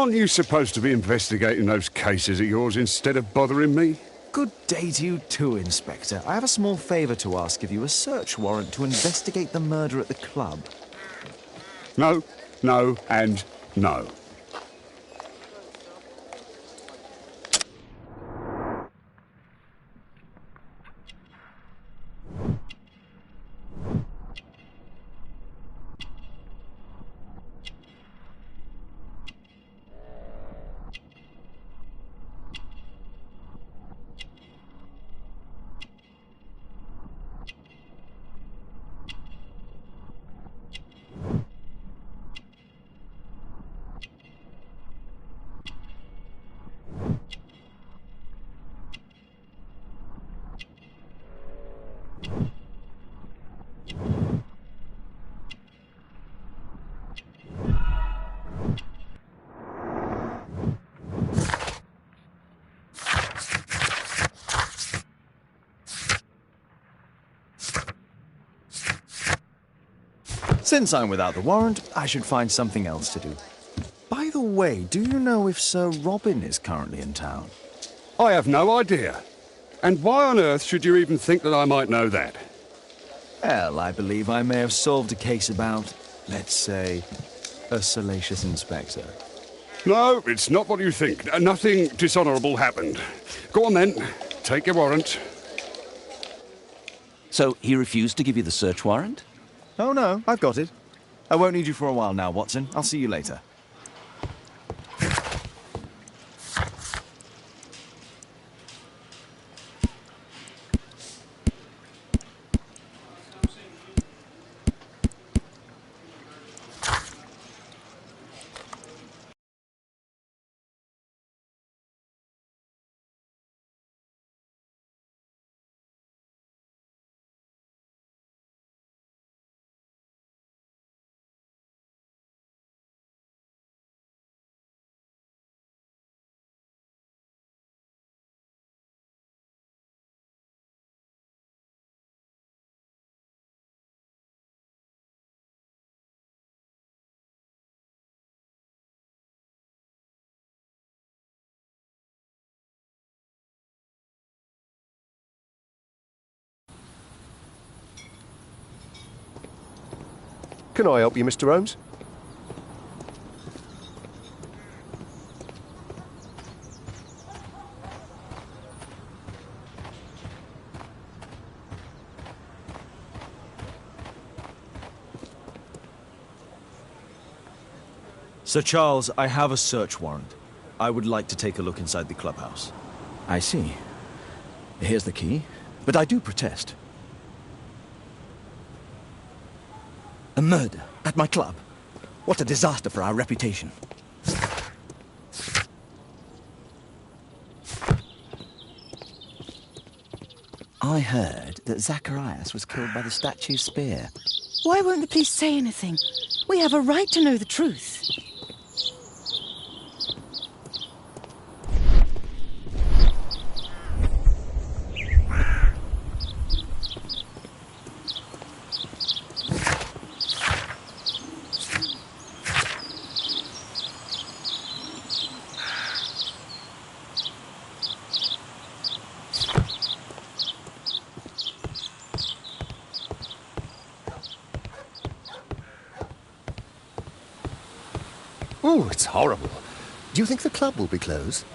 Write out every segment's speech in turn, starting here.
Aren't you supposed to be investigating those cases of yours instead of bothering me? Good day to you too, Inspector. I have a small favour to ask of you, a search warrant to investigate the murder at the club. No, no, and no. Since I'm without the warrant, I should find something else to do. By the way, do you know if Sir Robin is currently in town? I have no idea. And why on earth should you even think that I might know that? Well, I believe I may have solved a case about, let's say, a salacious inspector. No, it's not what you think. Nothing dishonourable happened. Go on then. Take your warrant. So he refused to give you the search warrant? Oh no, I've got it. I won't need you for a while now, Watson. I'll see you later. Can I help you, Mr. Holmes? Sir Charles, I have a search warrant. I would like to take a look inside the clubhouse. I see. Here's the key, but I do protest. A murder at my club. What a disaster for our reputation. I heard that Zacharias was killed by the statue's spear. Why won't the police say anything? We have a right to know the truth. Oh, it's horrible. Do you think the club will be closed?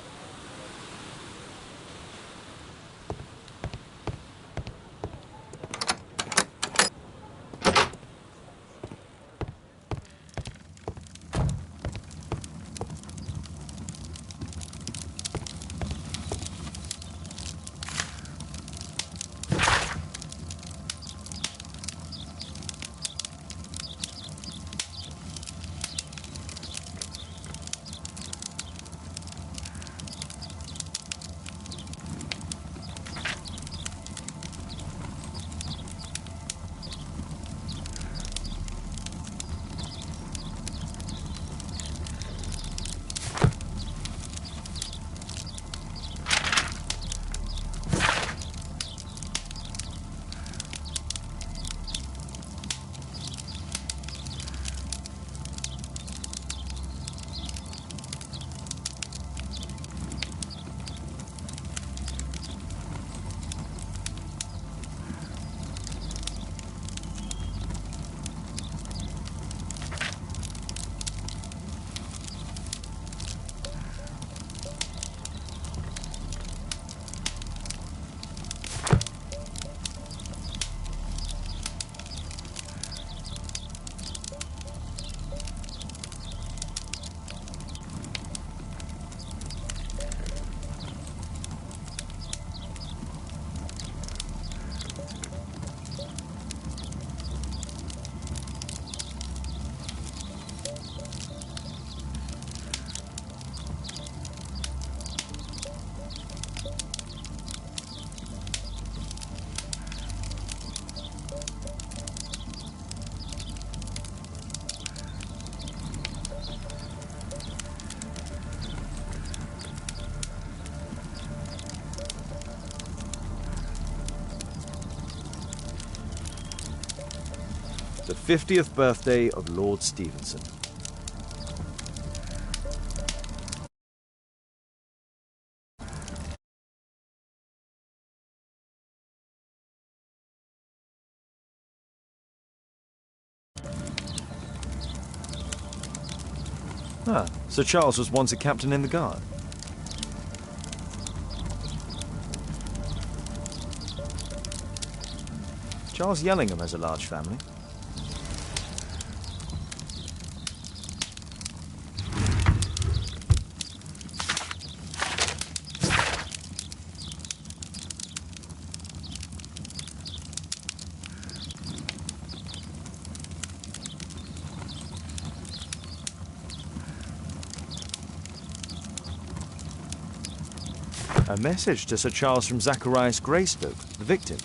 50th birthday of Lord Stevenson. Ah, Sir Charles was once a captain in the Guard. Charles Yellingham has a large family. A message to Sir Charles from Zacharias Greystoke, the victim.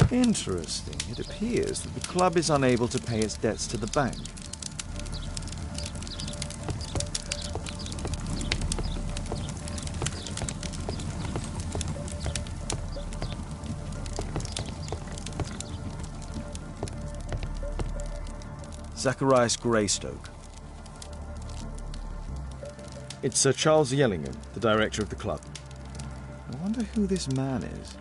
Interesting. It appears that the club is unable to pay its debts to the bank. Zacharias Greystoke. It's Sir Charles Yellingham, the director of the club. I wonder who this man is.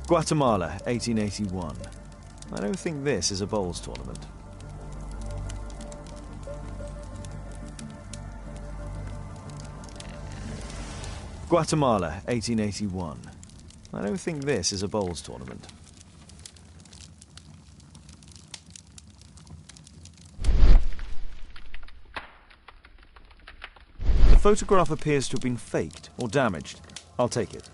Guatemala, 1881. I don't think this is a bowls tournament. Guatemala, 1881. I don't think this is a bowls tournament. The photograph appears to have been faked or damaged. I'll take it.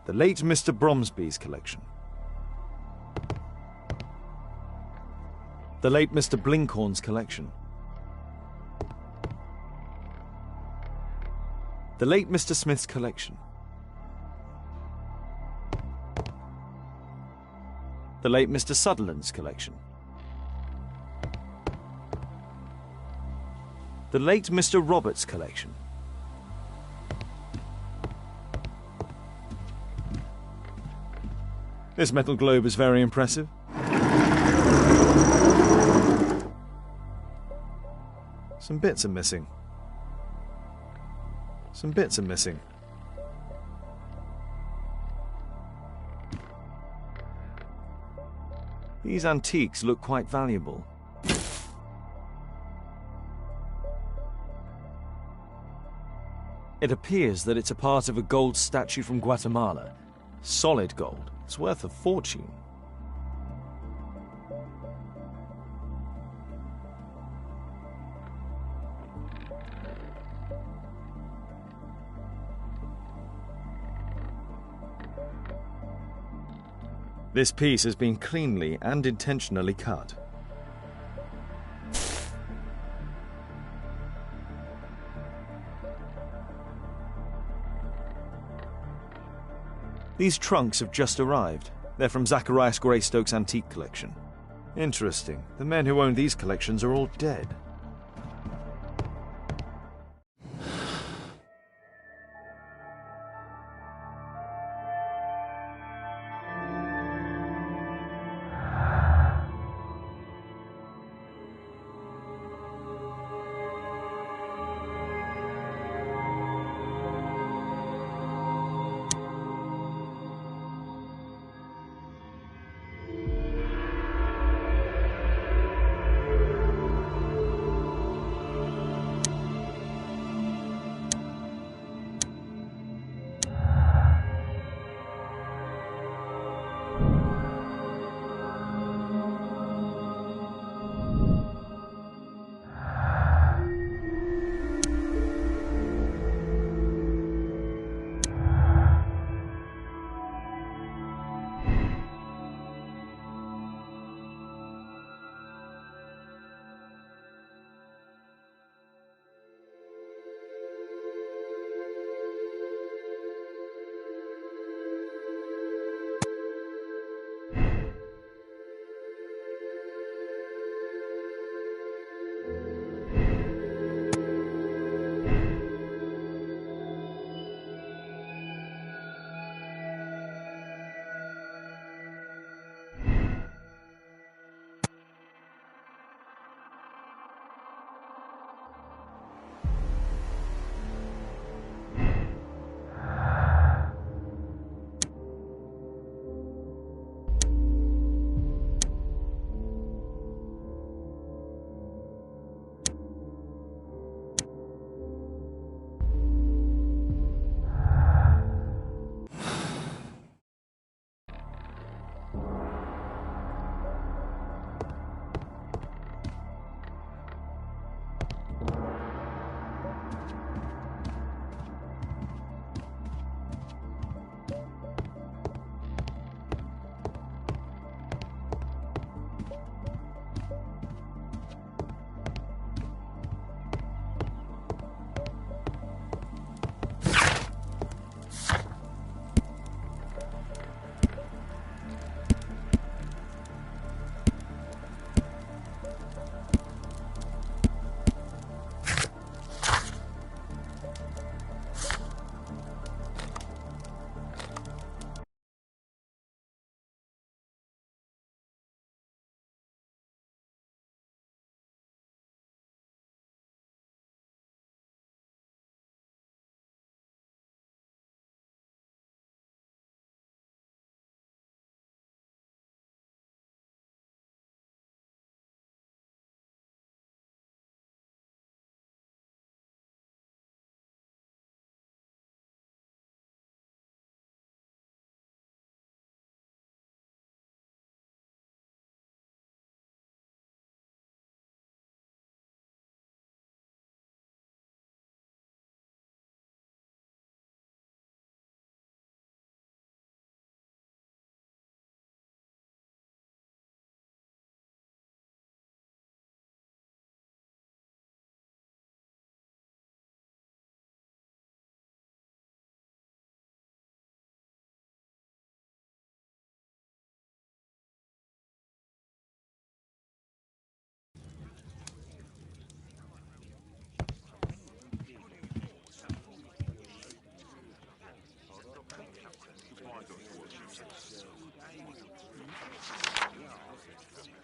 The late Mr. Bromsby's collection. The late Mr. Blinkhorn's collection. The late Mr. Smith's collection. The late Mr. Sutherland's collection. The late Mr. Roberts' collection. This metal globe is very impressive. Some bits are missing. Some bits are missing. These antiques look quite valuable. It appears that it's a part of a gold statue from Guatemala. Solid gold. It's worth a fortune. This piece has been cleanly and intentionally cut. These trunks have just arrived. They're from Zacharias Greystoke's antique collection. Interesting. The men who own these collections are all dead.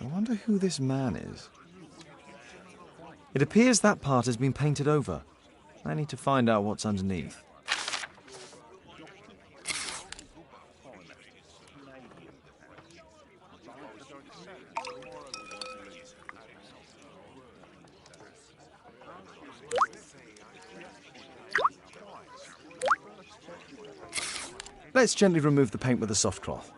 I wonder who this man is. It appears that part has been painted over. I need to find out what's underneath. Let's gently remove the paint with a soft cloth.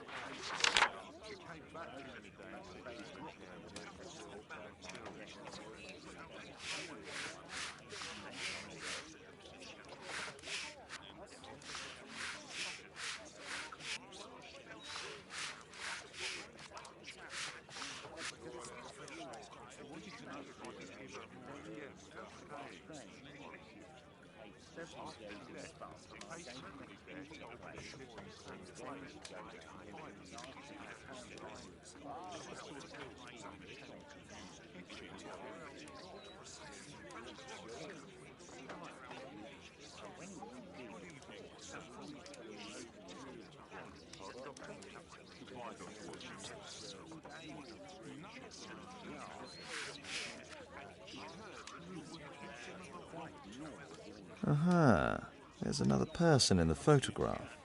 Aha, there's another person in the photograph.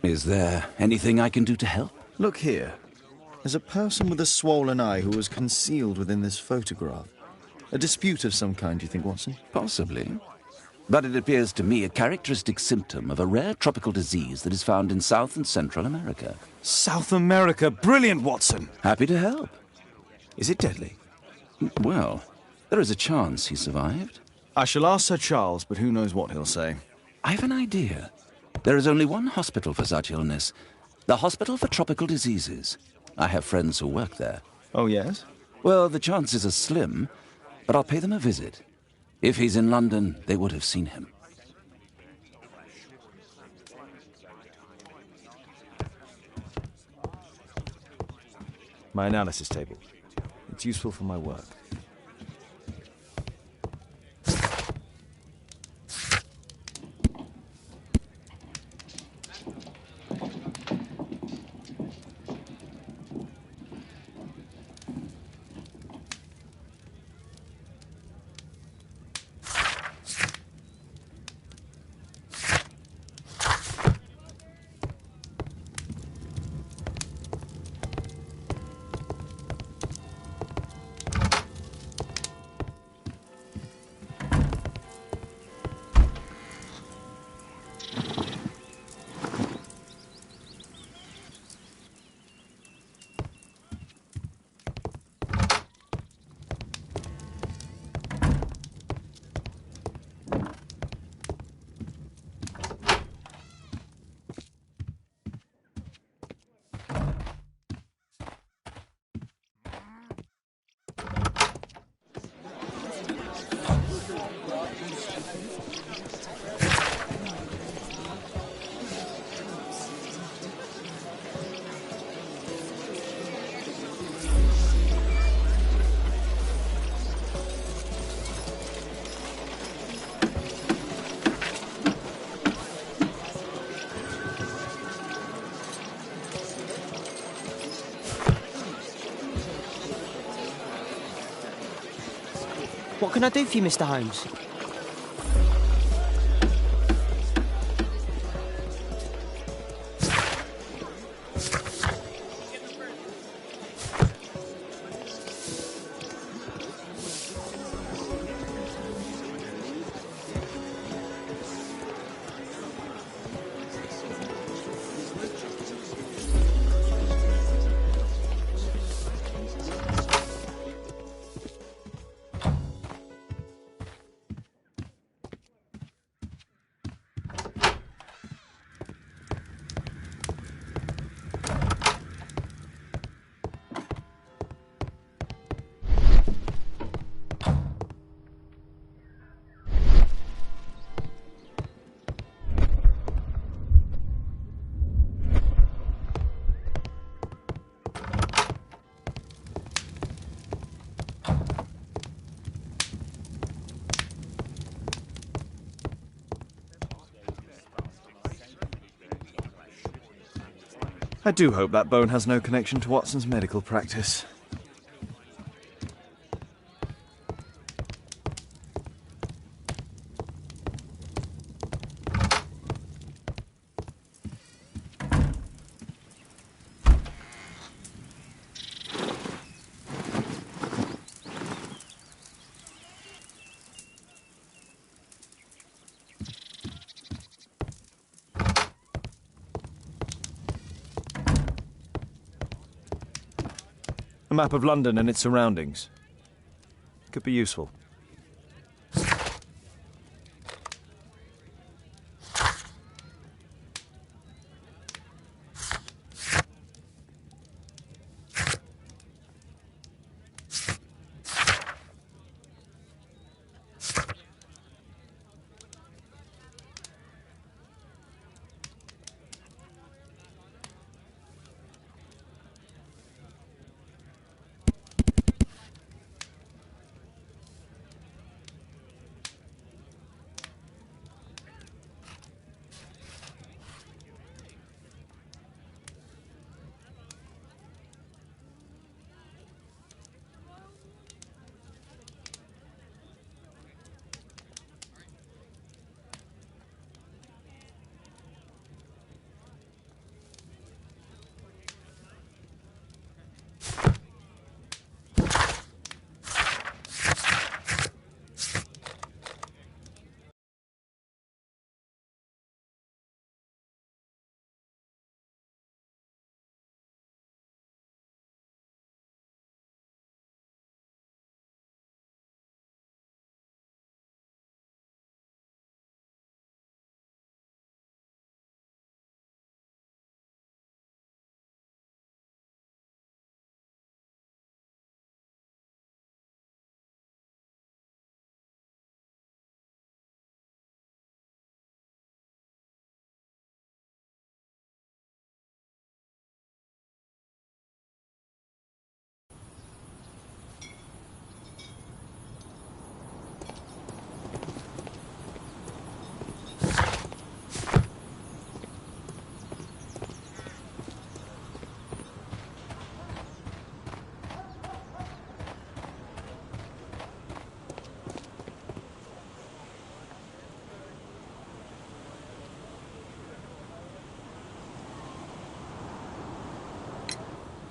Is there anything I can do to help? Look here. There's a person with a swollen eye who was concealed within this photograph. A dispute of some kind, do you think, Watson? Possibly. But it appears to me a characteristic symptom of a rare tropical disease that is found in South and Central America. South America! Brilliant, Watson! Happy to help. Is it deadly? Well, there is a chance he survived. I shall ask Sir Charles, but who knows what he'll say. I have an idea. There is only one hospital for such illness. The Hospital for Tropical Diseases. I have friends who work there. Oh, yes? Well, the chances are slim, but I'll pay them a visit. If he's in London, they would have seen him. My analysis table. It's useful for my work. What can I do for you, Mr. Holmes? I do hope that bone has no connection to Watson's medical practice. A map of London and its surroundings. Could be useful.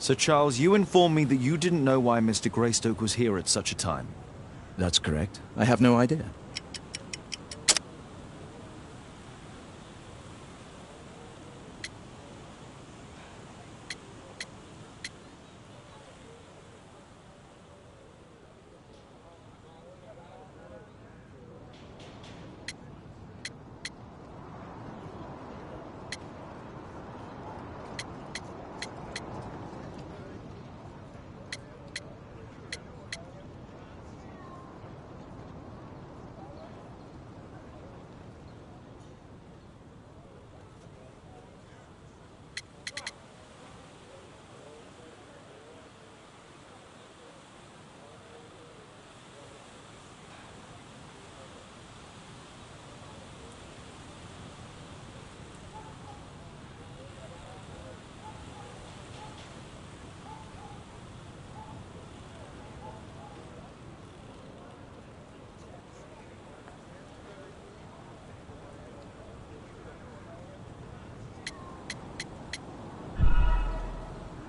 Sir Charles, you informed me that you didn't know why Mr. Greystoke was here at such a time. That's correct. I have no idea.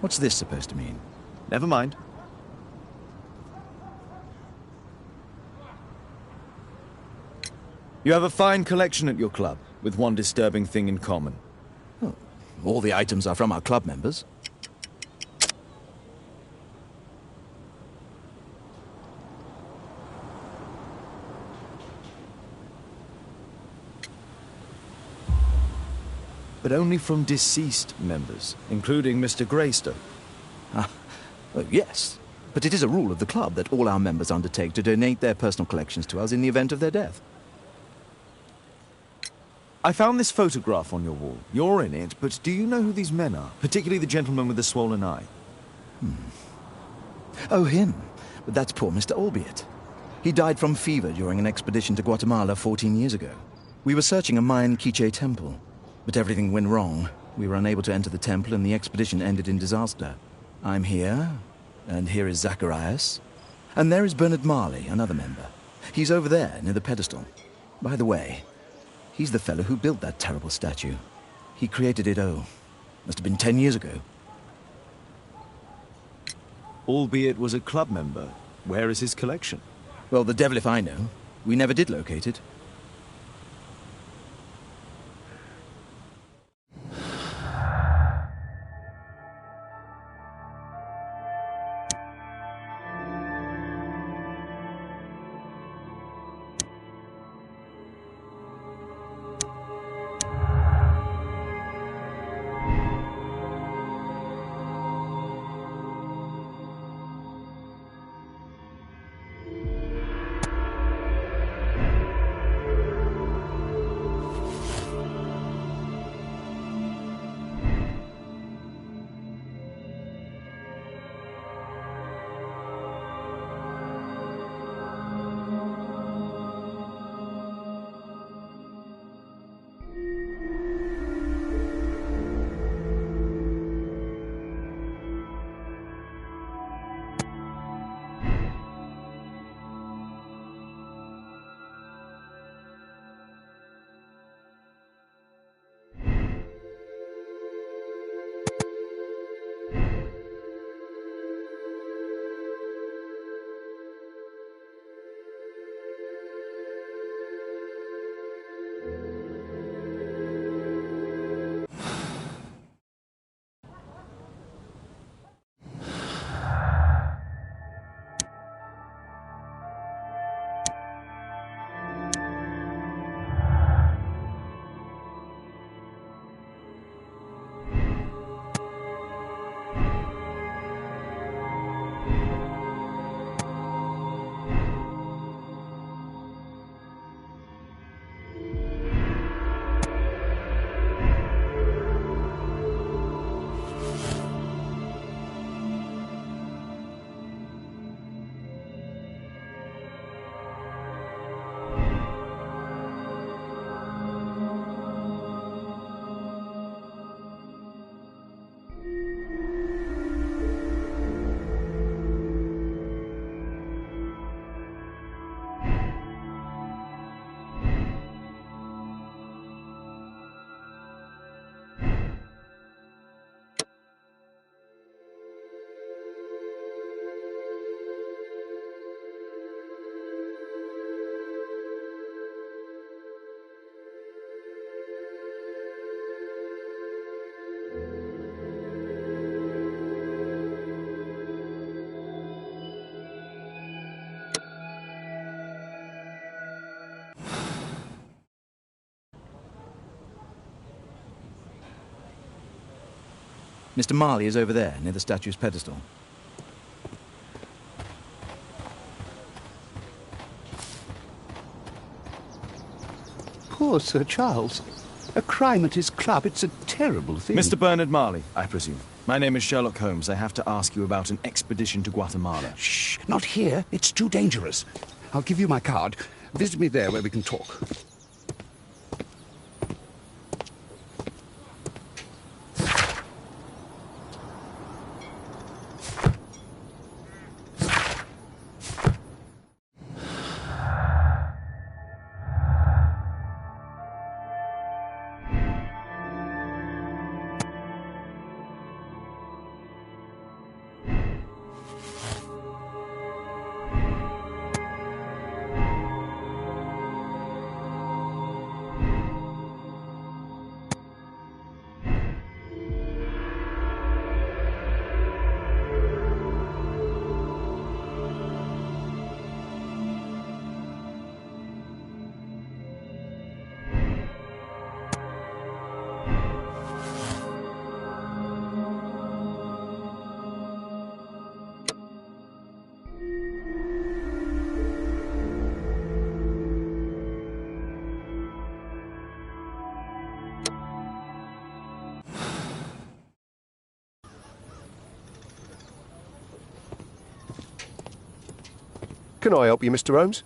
What's this supposed to mean? Never mind. You have a fine collection at your club, with one disturbing thing in common. All the items are from our club members. But only from deceased members, including Mr. Greystoke. Well, yes, but it is a rule of the club that all our members undertake to donate their personal collections to us in the event of their death. I found this photograph on your wall. You're in it, but do you know who these men are? Particularly the gentleman with the swollen eye. Oh, him. But that's poor Mr. Albeit. He died from fever during an expedition to Guatemala 14 years ago. We were searching a Mayan Quiche temple, but everything went wrong. We were unable to enter the temple and the expedition ended in disaster. I'm here, and here is Zacharias. And there is Bernard Marley, another member. He's over there, near the pedestal. By the way, he's the fellow who built that terrible statue. He created it, must have been 10 years ago. Albeit was a club member. Where is his collection? Well, the devil if I know. We never did locate it. Mr. Marley is over there, near the statue's pedestal. Poor Sir Charles. A crime at his club, it's a terrible thing. Mr. Bernard Marley, I presume. My name is Sherlock Holmes. I have to ask you about an expedition to Guatemala. Shh, not here. It's too dangerous. I'll give you my card. Visit me there where we can talk. Can I help you, Mr. Holmes?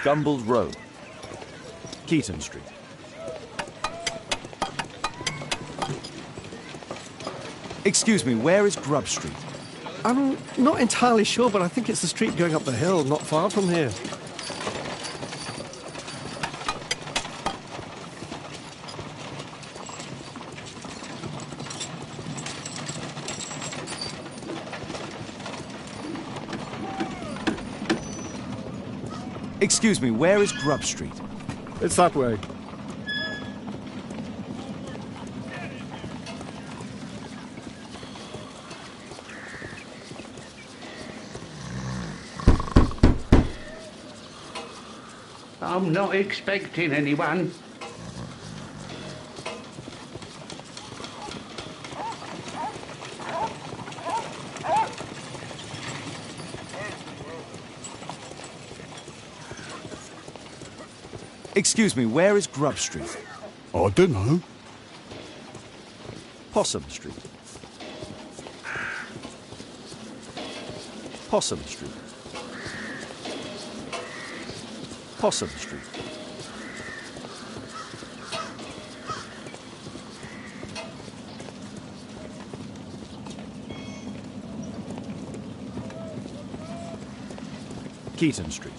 Gumballs Road. Keaton Street. Excuse me, where is Grub Street? I'm not entirely sure, but I think it's the street going up the hill, not far from here. Excuse me, where is Grub Street? It's that way. I'm not expecting anyone. Excuse me, where is Grub Street? I don't know. Possum Street. Possum Street. Possum Street. Keaton Street.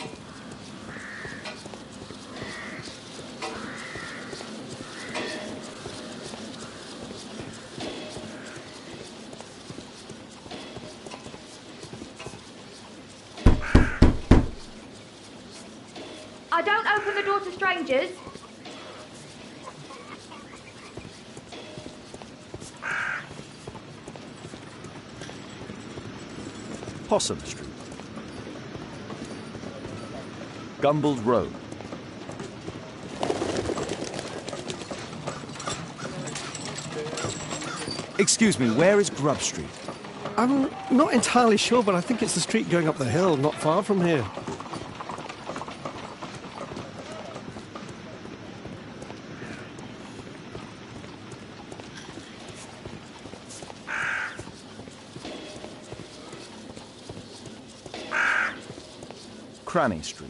I don't open the door to strangers. Possum Street. Gumbold Road. Excuse me, where is Grub Street? I'm not entirely sure, but I think it's the street going up the hill, not far from here. Cranny Street.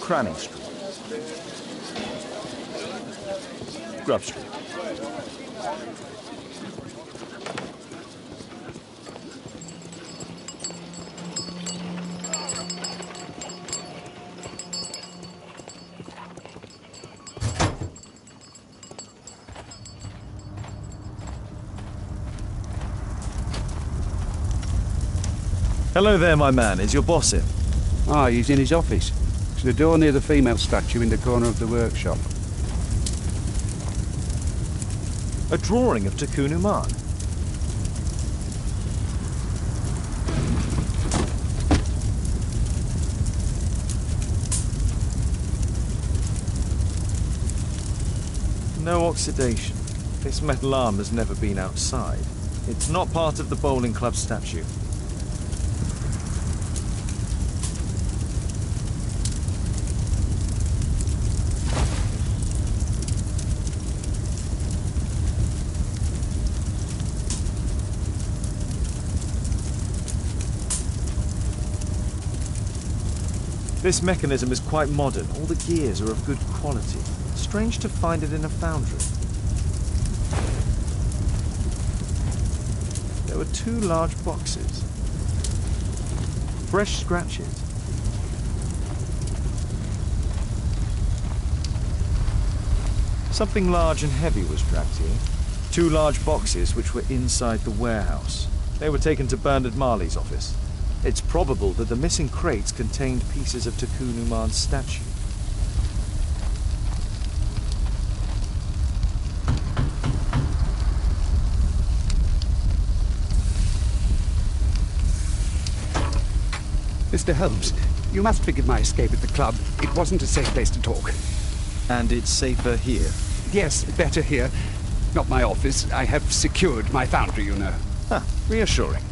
Cranny Street. Grub Street. Hello there, my man. Is your boss in? Ah, he's in his office. It's the door near the female statue in the corner of the workshop. A drawing of Tikkun Uman. No oxidation. This metal arm has never been outside. It's not part of the bowling club statue. This mechanism is quite modern. All the gears are of good quality. Strange to find it in a foundry. There were 2 large boxes. Fresh scratches. Something large and heavy was dragged here. 2 large boxes which were inside the warehouse. They were taken to Bernard Marley's office. It's probable that the missing crates contained pieces of Tikkun Uman's statue. Mr. Holmes, you must forgive my escape at the club. It wasn't a safe place to talk. And it's safer here? Yes, better here. Not my office. I have secured my foundry, you know. Ah, reassuring.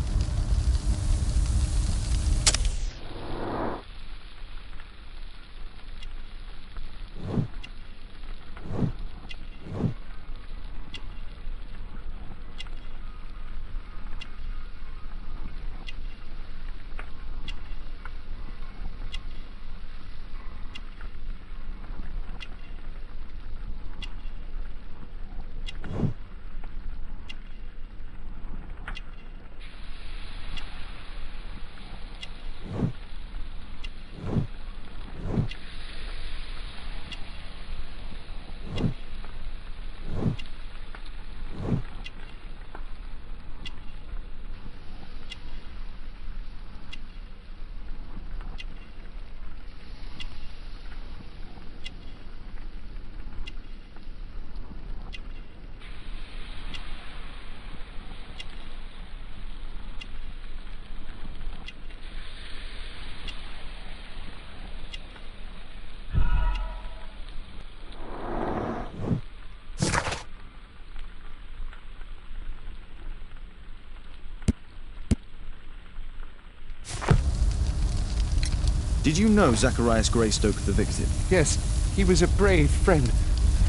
Did you know Zacharias Greystoke, the victim? Yes, he was a brave friend.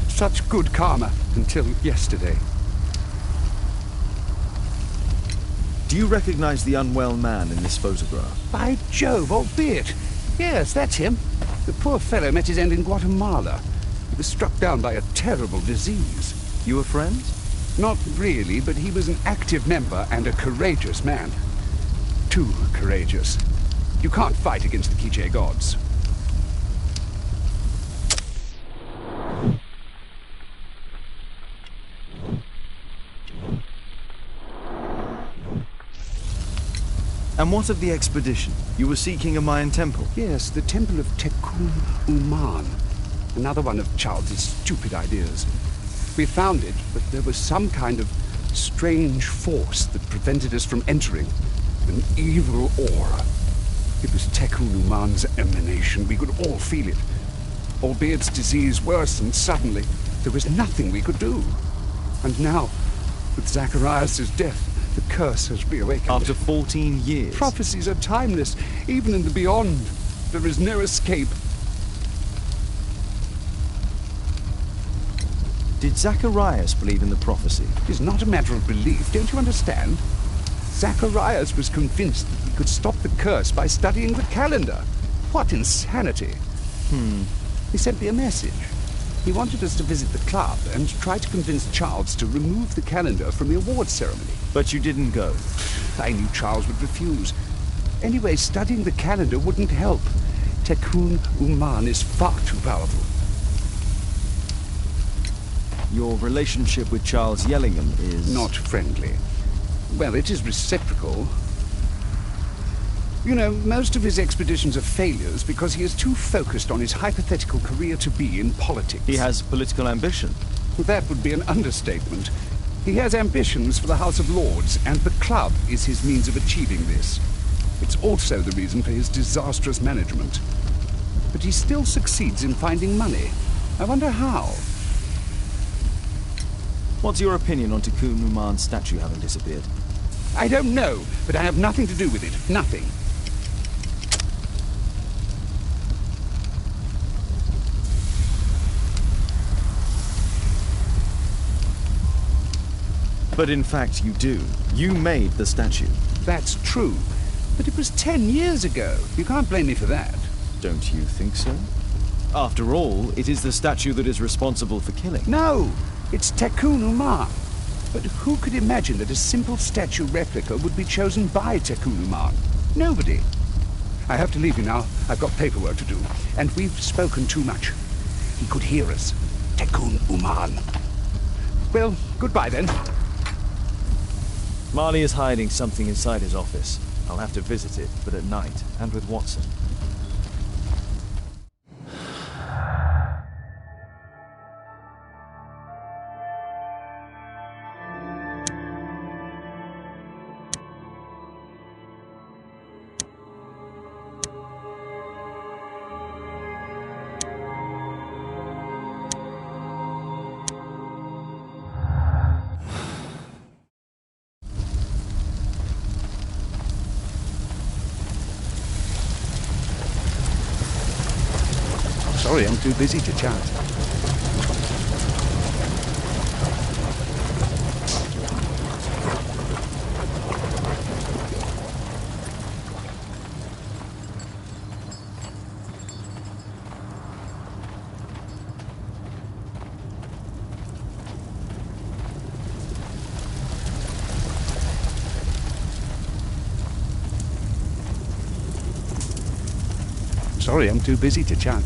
Such good karma until yesterday. Do you recognize the unwell man in this photograph? By Jove, albeit. Yes, that's him. The poor fellow met his end in Guatemala. He was struck down by a terrible disease. You were friends? Not really, but he was an active member and a courageous man. Too courageous. You can't fight against the Quiche gods. And what of the expedition? You were seeking a Mayan temple? Yes, the Temple of Tekun Uman. Another one of Charles's stupid ideas. We found it, but there was some kind of strange force that prevented us from entering. An evil aura. It was Tekun Uman's emanation. We could all feel it. Albeit disease worsened suddenly. There was nothing we could do. And now, with Zacharias' death, the curse has reawakened. After 14 years? Prophecies are timeless. Even in the beyond, there is no escape. Did Zacharias believe in the prophecy? It is not a matter of belief, don't you understand? Zacharias was convinced that we could stop the curse by studying the calendar. What insanity! He sent me a message. He wanted us to visit the club and try to convince Charles to remove the calendar from the awards ceremony. But you didn't go? I knew Charles would refuse. Anyway, studying the calendar wouldn't help. Tekun Uman is far too powerful. Your relationship with Charles Yellingham is... Not friendly. Well, it is reciprocal. You know, most of his expeditions are failures because he is too focused on his hypothetical career to be in politics. He has political ambition. Well, that would be an understatement. He has ambitions for the House of Lords, and the club is his means of achieving this. It's also the reason for his disastrous management. But he still succeeds in finding money. I wonder how. What's your opinion on Tekun Uman's statue having disappeared? I don't know, but I have nothing to do with it. Nothing. But in fact you do. You made the statue. That's true. But it was 10 years ago. You can't blame me for that. Don't you think so? After all, it is the statue that is responsible for killing. No! It's Tekun Uman. But who could imagine that a simple statue replica would be chosen by Tekun Uman? Nobody. I have to leave you now. I've got paperwork to do. And we've spoken too much. He could hear us. Tekun Uman. Well, goodbye then. Marley is hiding something inside his office. I'll have to visit it, but at night, and with Watson. Sorry, I'm too busy to chat. Sorry, I'm too busy to chat.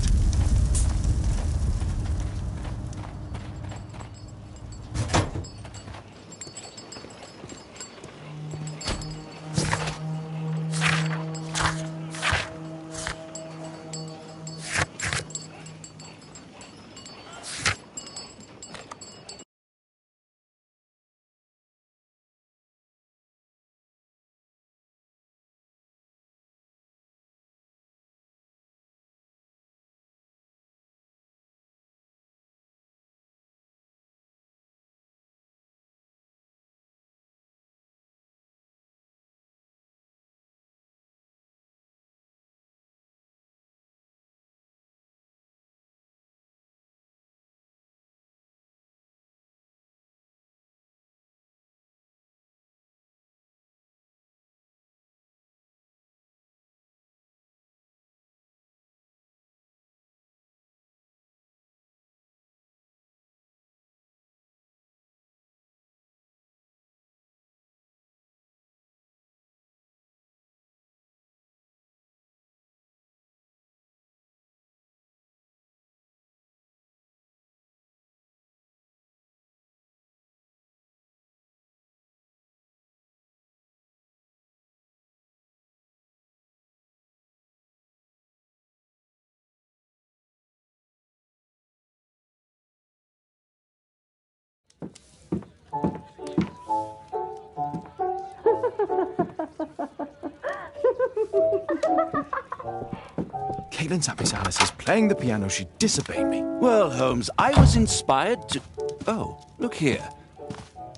Caitlin's at Miss Alice's playing the piano. She disobeyed me. Well, Holmes, I was inspired to... Oh, look here.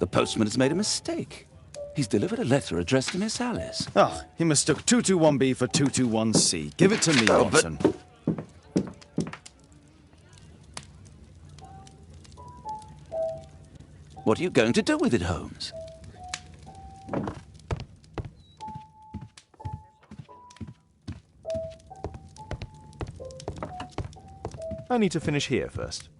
The postman has made a mistake. He's delivered a letter addressed to Miss Alice. Oh, he mistook 221B for 221C. Give it to me, Watson. What are you going to do with it, Holmes? I need to finish here first.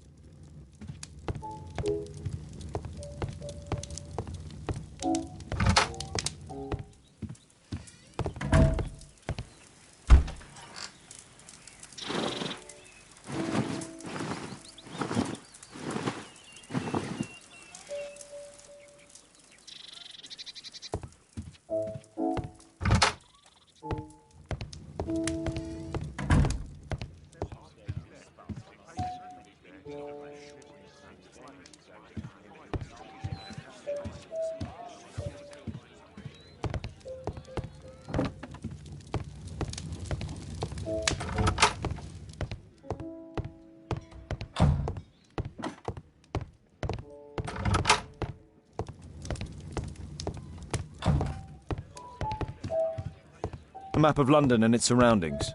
A map of London and its surroundings.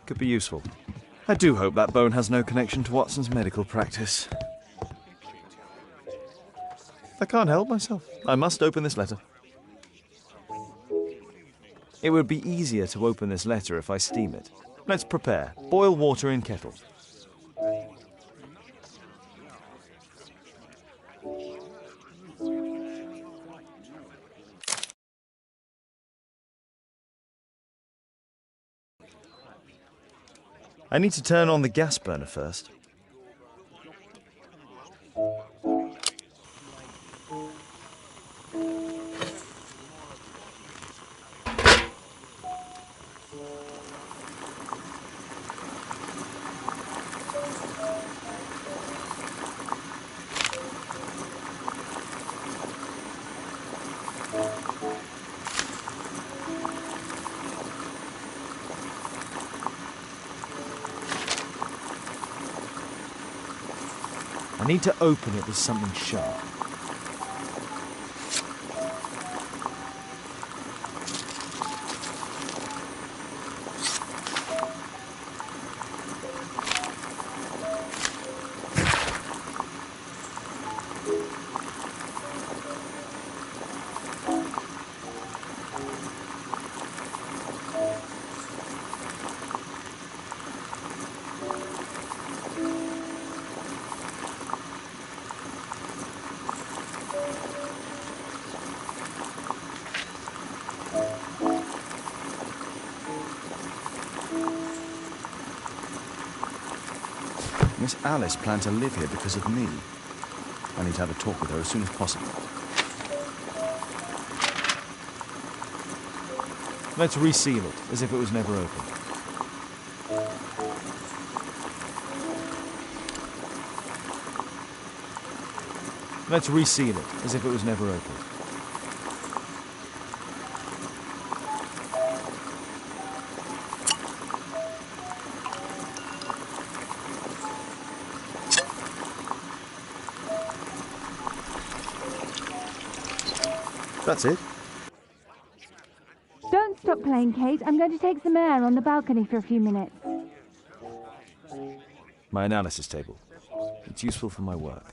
Could be useful. I do hope that bone has no connection to Watson's medical practice. I can't help myself. I must open this letter. It would be easier to open this letter if I steam it. Let's prepare. Boil water in kettle. I need to turn on the gas burner first. I need to open it with something sharp. Miss Alice planned to live here because of me. I need to have a talk with her as soon as possible. Let's reseal it, as if it was never opened. Let's reseal it, as if it was never opened. That's it. Don't stop playing, Kate. I'm going to take some air on the balcony for a few minutes. My analysis table. It's useful for my work.